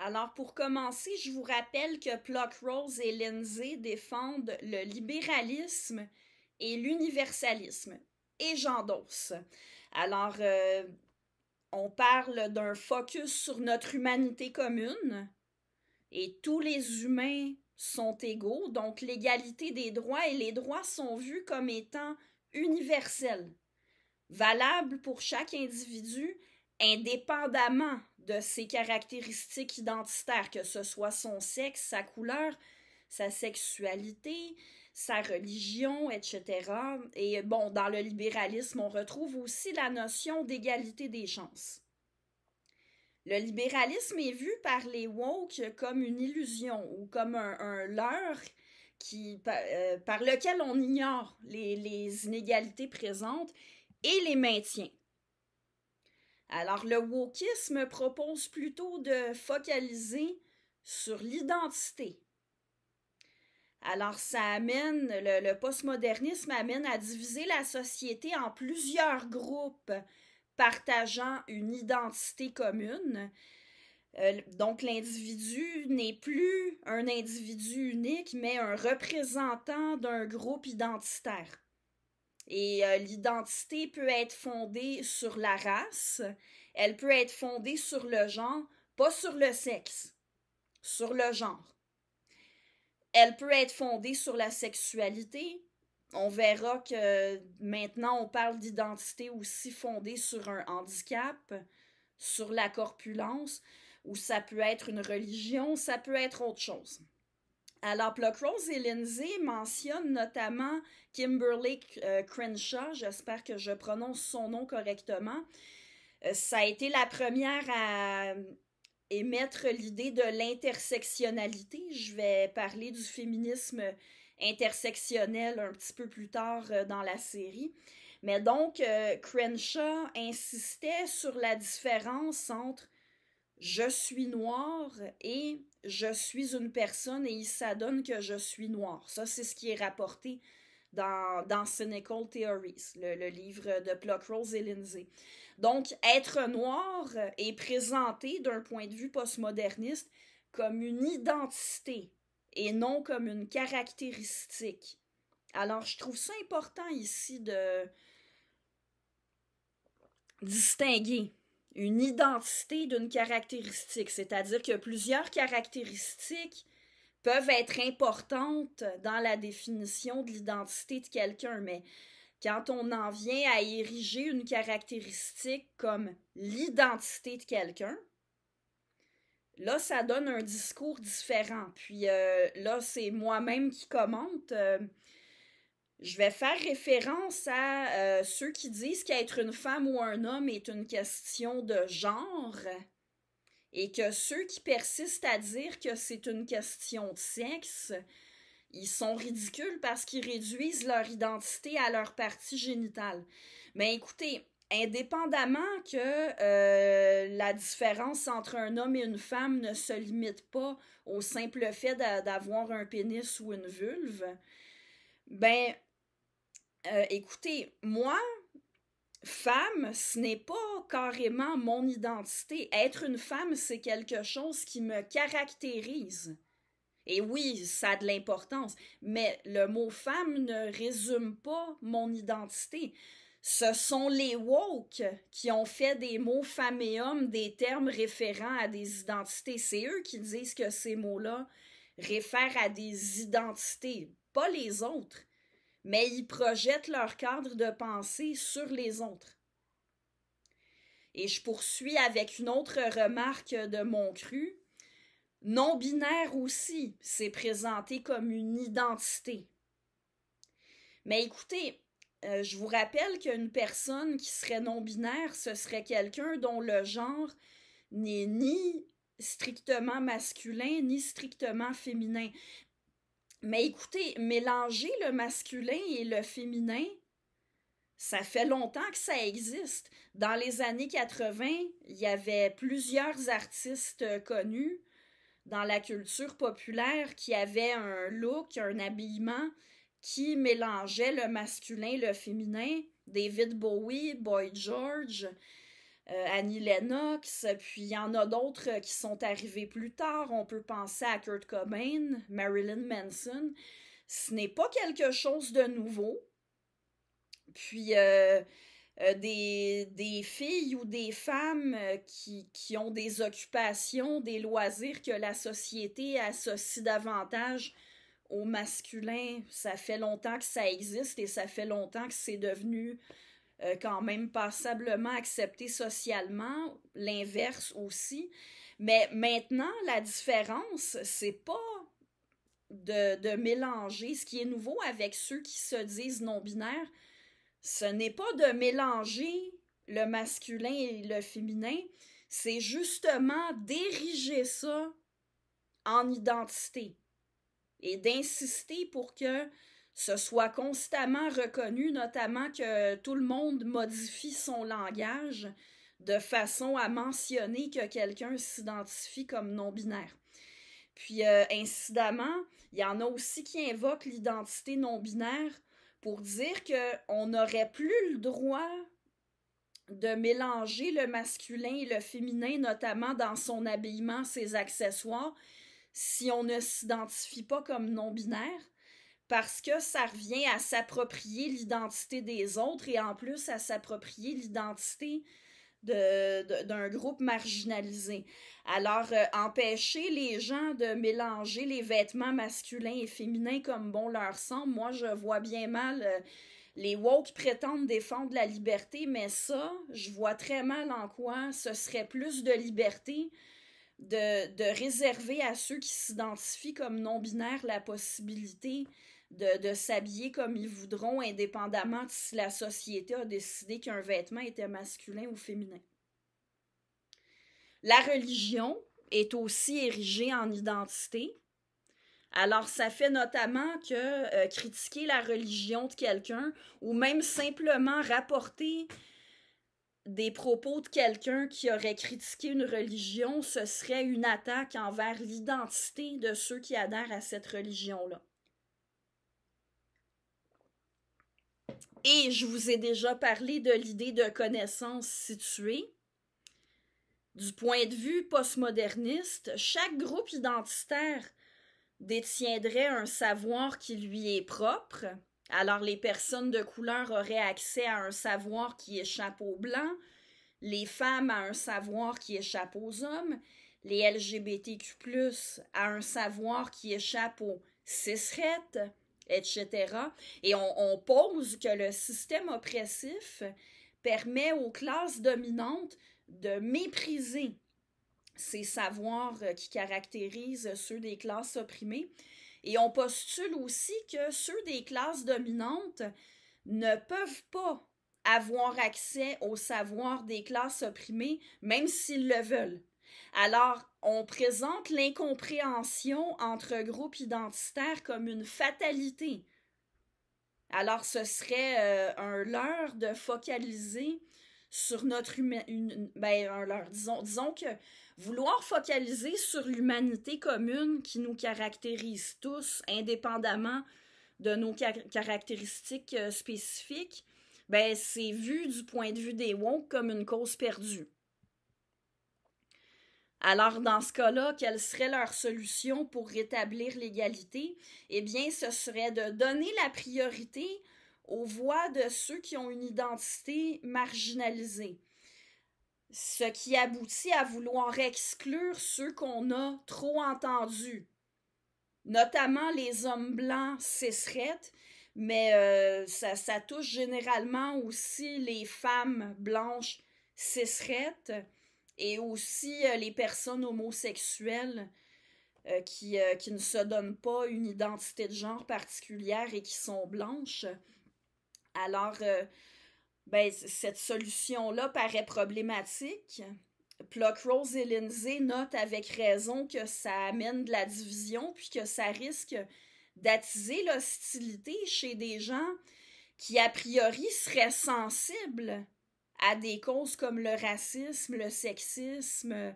Alors, pour commencer, je vous rappelle que Pluckrose et Lindsay défendent le libéralisme et l'universalisme. Et j'endosse. Alors, on parle d'un focus sur notre humanité commune et tous les humains sont égaux, donc l'égalité des droits et les droits sont vus comme étant universels, valables pour chaque individu indépendamment de ses caractéristiques identitaires, que ce soit son sexe, sa couleur, sa sexualité, sa religion, etc. Et bon, dans le libéralisme, on retrouve aussi la notion d'égalité des chances. Le libéralisme est vu par les woke comme une illusion ou comme un leurre par lequel on ignore les inégalités présentes et les maintient. Alors, le wokisme propose plutôt de focaliser sur l'identité. Alors, ça amène, le postmodernisme amène à diviser la société en plusieurs groupes partageant une identité commune. Donc, l'individu n'est plus un individu unique, mais un représentant d'un groupe identitaire. Et l'identité peut être fondée sur la race, elle peut être fondée sur le genre, pas sur le sexe, sur le genre. Elle peut être fondée sur la sexualité. On verra que maintenant on parle d'identité aussi fondée sur un handicap, sur la corpulence, ou ça peut être une religion, ça peut être autre chose. Alors, Pluckrose et Lindsay mentionnent notamment Kimberly Crenshaw, j'espère que je prononce son nom correctement. Ça a été la première à émettre l'idée de l'intersectionnalité. Je vais parler du féminisme intersectionnel un petit peu plus tard dans la série. Mais donc, Crenshaw insistait sur la différence entre je suis noire et je suis une personne et il s'adonne que je suis noire. Ça, c'est ce qui est rapporté dans Cynical Theories, le livre de Pluckrose et Lindsay. Donc, être noir est présenté d'un point de vue postmoderniste comme une identité et non comme une caractéristique. Alors, je trouve ça important ici de distinguer une identité d'une caractéristique, c'est-à-dire que plusieurs caractéristiques peuvent être importantes dans la définition de l'identité de quelqu'un, mais quand on en vient à ériger une caractéristique comme l'identité de quelqu'un, là, ça donne un discours différent. Puis là, c'est moi-même qui commente. Je vais faire référence à ceux qui disent qu'être une femme ou un homme est une question de genre et que ceux qui persistent à dire que c'est une question de sexe, ils sont ridicules parce qu'ils réduisent leur identité à leur partie génitale. Mais écoutez, indépendamment que la différence entre un homme et une femme ne se limite pas au simple fait d'avoir un pénis ou une vulve, ben écoutez, moi, femme, ce n'est pas carrément mon identité. Être une femme, c'est quelque chose qui me caractérise. Et oui, ça a de l'importance, mais le mot femme ne résume pas mon identité. Ce sont les woke qui ont fait des mots femme et homme des termes référents à des identités. C'est eux qui disent que ces mots-là réfèrent à des identités, pas les autres. Mais ils projettent leur cadre de pensée sur les autres. Et je poursuis avec une autre remarque de Moncru. Non-binaire aussi, c'est présenté comme une identité. Mais écoutez, je vous rappelle qu'une personne qui serait non-binaire, ce serait quelqu'un dont le genre n'est ni strictement masculin, ni strictement féminin. Mais écoutez, mélanger le masculin et le féminin, ça fait longtemps que ça existe. Dans les années 80, il y avait plusieurs artistes connus dans la culture populaire qui avaient un look, un habillement qui mélangeait le masculin et le féminin. David Bowie, Boy George, Annie Lennox, puis il y en a d'autres qui sont arrivés plus tard. On peut penser à Kurt Cobain, Marilyn Manson. Ce n'est pas quelque chose de nouveau. Puis des filles ou des femmes qui ont des occupations, des loisirs que la société associe davantage au masculin, ça fait longtemps que ça existe et ça fait longtemps que c'est devenu quand même passablement accepté socialement, l'inverse aussi. Mais maintenant, la différence, c'est pas de mélanger. Ce qui est nouveau avec ceux qui se disent non-binaires, ce n'est pas de mélanger le masculin et le féminin, c'est justement d'ériger ça en identité et d'insister pour que ce soit constamment reconnu, notamment que tout le monde modifie son langage de façon à mentionner que quelqu'un s'identifie comme non-binaire. Puis, incidemment, il y en a aussi qui invoquent l'identité non-binaire pour dire qu'on n'aurait plus le droit de mélanger le masculin et le féminin, notamment dans son habillement, ses accessoires, si on ne s'identifie pas comme non-binaire, parce que ça revient à s'approprier l'identité des autres et en plus à s'approprier l'identité d'un groupe marginalisé. Alors, empêcher les gens de mélanger les vêtements masculins et féminins comme bon leur semble, moi, je vois bien mal les woke prétendent défendre la liberté, mais ça, je vois très mal en quoi ce serait plus de liberté de réserver à ceux qui s'identifient comme non-binaires la possibilité de s'habiller comme ils voudront, indépendamment de si la société a décidé qu'un vêtement était masculin ou féminin. La religion est aussi érigée en identité. Alors, ça fait notamment que critiquer la religion de quelqu'un ou même simplement rapporter des propos de quelqu'un qui aurait critiqué une religion, ce serait une attaque envers l'identité de ceux qui adhèrent à cette religion-là. Et je vous ai déjà parlé de l'idée de connaissance située. Du point de vue postmoderniste, chaque groupe identitaire détiendrait un savoir qui lui est propre. Alors les personnes de couleur auraient accès à un savoir qui échappe aux blancs, les femmes à un savoir qui échappe aux hommes, les LGBTQ+, à un savoir qui échappe aux cisrettes, etc. Et on pose que le système oppressif permet aux classes dominantes de mépriser ces savoirs qui caractérisent ceux des classes opprimées. Et on postule aussi que ceux des classes dominantes ne peuvent pas avoir accès au savoir des classes opprimées, même s'ils le veulent. Alors, on présente l'incompréhension entre groupes identitaires comme une fatalité. Alors, ce serait un leurre de focaliser sur notre disons que vouloir focaliser sur l'humanité commune qui nous caractérise tous, indépendamment de nos caractéristiques spécifiques, c'est vu du point de vue des woke comme une cause perdue. Alors, dans ce cas-là, quelle serait leur solution pour rétablir l'égalité? Eh bien, ce serait de donner la priorité aux voix de ceux qui ont une identité marginalisée. Ce qui aboutit à vouloir exclure ceux qu'on a trop entendus, notamment les hommes blancs cisrettes, mais ça touche généralement aussi les femmes blanches cisrettes et aussi les personnes homosexuelles qui ne se donnent pas une identité de genre particulière et qui sont blanches. Alors, cette solution-là paraît problématique. Pluckrose et Lindsay notent avec raison que ça amène de la division puis que ça risque d'attiser l'hostilité chez des gens qui, a priori, seraient sensibles à des causes comme le racisme, le sexisme.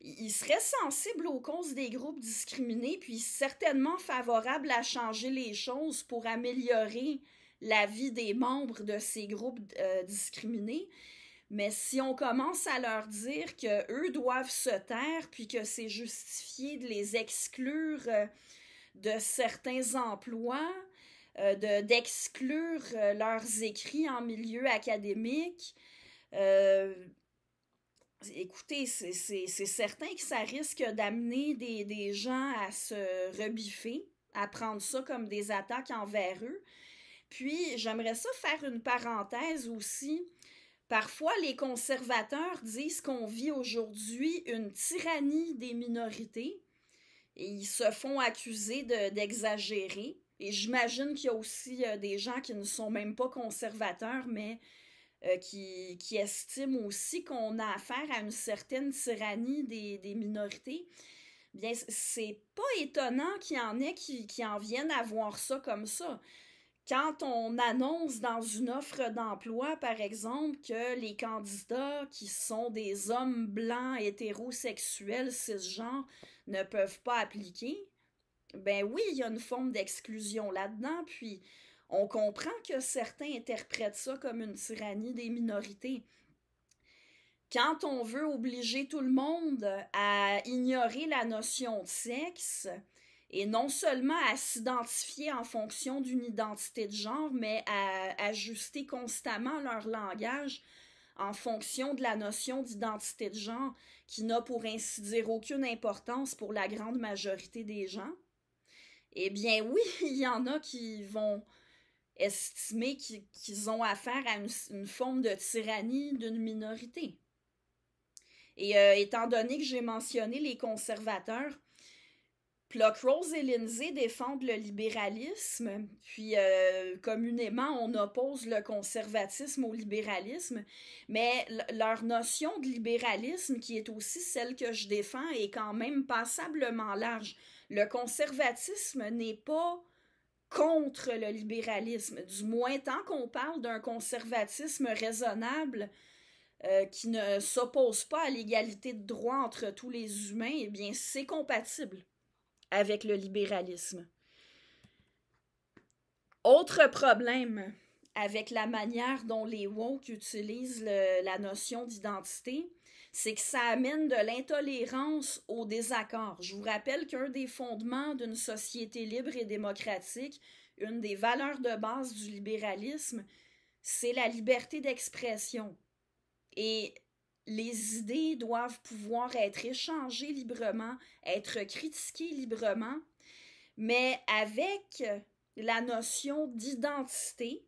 Ils seraient sensibles aux causes des groupes discriminés puis certainement favorables à changer les choses pour améliorer la vie des membres de ces groupes discriminés. Mais si on commence à leur dire que eux doivent se taire, puis que c'est justifié de les exclure de certains emplois, d'exclure leurs écrits en milieu académique, euh, écoutez, c'est certain que ça risque d'amener des gens à se rebiffer, à prendre ça comme des attaques envers eux. Puis, j'aimerais ça faire une parenthèse aussi. Parfois, les conservateurs disent qu'on vit aujourd'hui une tyrannie des minorités et ils se font accuser d'exagérer. Et j'imagine qu'il y a aussi des gens qui ne sont même pas conservateurs, mais qui estiment aussi qu'on a affaire à une certaine tyrannie des minorités. Bien, c'est pas étonnant qu'il y en ait qui en viennent à voir ça comme ça. Quand on annonce dans une offre d'emploi, par exemple, que les candidats qui sont des hommes blancs, hétérosexuels, cisgenres, ne peuvent pas appliquer, ben oui, il y a une forme d'exclusion là-dedans, puis on comprend que certains interprètent ça comme une tyrannie des minorités. Quand on veut obliger tout le monde à ignorer la notion de sexe, et non seulement à s'identifier en fonction d'une identité de genre, mais à ajuster constamment leur langage en fonction de la notion d'identité de genre, qui n'a pour ainsi dire aucune importance pour la grande majorité des gens, eh bien oui, il y en a qui vont estimer qu'ils ont affaire à une forme de tyrannie d'une minorité. Et étant donné que j'ai mentionné les conservateurs, Pluckrose et Lindsay défendent le libéralisme, puis communément on oppose le conservatisme au libéralisme, mais leur notion de libéralisme, qui est aussi celle que je défends, est quand même passablement large. Le conservatisme n'est pas contre le libéralisme, du moins tant qu'on parle d'un conservatisme raisonnable qui ne s'oppose pas à l'égalité de droit entre tous les humains, eh bien c'est compatible avec le libéralisme. Autre problème avec la manière dont les woke utilisent la notion d'identité, c'est que ça amène de l'intolérance au désaccord. Je vous rappelle qu'un des fondements d'une société libre et démocratique, une des valeurs de base du libéralisme, c'est la liberté d'expression. Et les idées doivent pouvoir être échangées librement, être critiquées librement, mais avec la notion d'identité,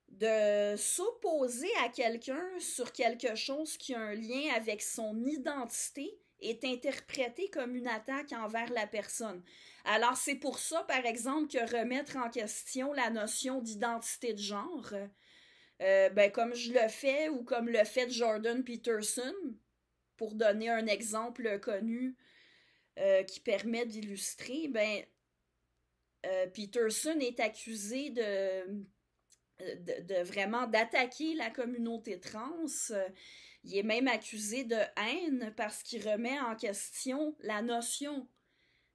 de s'opposer à quelqu'un sur quelque chose qui a un lien avec son identité est interprété comme une attaque envers la personne. Alors c'est pour ça, par exemple, que remettre en question la notion d'identité de genre, ben, comme je le fais ou comme le fait Jordan Peterson, pour donner un exemple connu qui permet d'illustrer, ben, Peterson est accusé de vraiment d'attaquer la communauté trans. Il est même accusé de haine parce qu'il remet en question la notion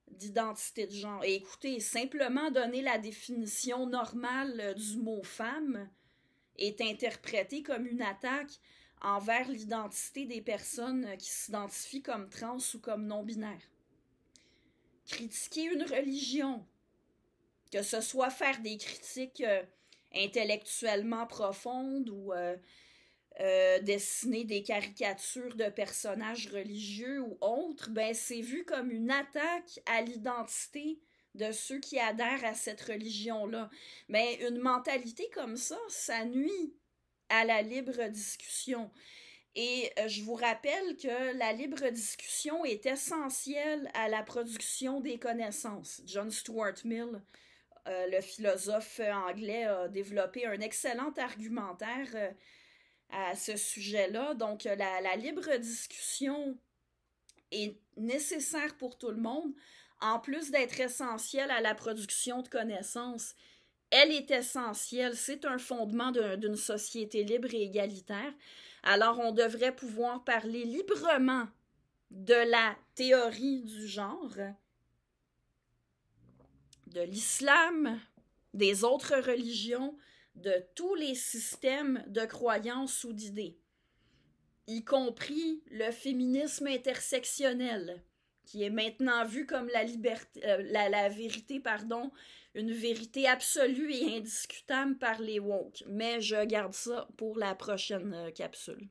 d'identité de genre. Et écoutez, simplement donner la définition normale du mot femme est interprété comme une attaque envers l'identité des personnes qui s'identifient comme trans ou comme non-binaires. Critiquer une religion, que ce soit faire des critiques intellectuellement profondes ou dessiner des caricatures de personnages religieux ou autres, ben c'est vu comme une attaque à l'identité de ceux qui adhèrent à cette religion-là. Mais une mentalité comme ça nuit à la libre discussion. Et je vous rappelle que la libre discussion est essentielle à la production des connaissances. John Stuart Mill, le philosophe anglais, a développé un excellent argumentaire à ce sujet-là. Donc, la libre discussion est nécessaire pour tout le monde, en plus d'être essentielle à la production de connaissances. Elle est essentielle, c'est un fondement d'une société libre et égalitaire. Alors, on devrait pouvoir parler librement de la théorie du genre, de l'islam, des autres religions, de tous les systèmes de croyances ou d'idées, y compris le féminisme intersectionnel, qui est maintenant vu comme la vérité, pardon, une vérité absolue et indiscutable par les woke. Mais je garde ça pour la prochaine capsule.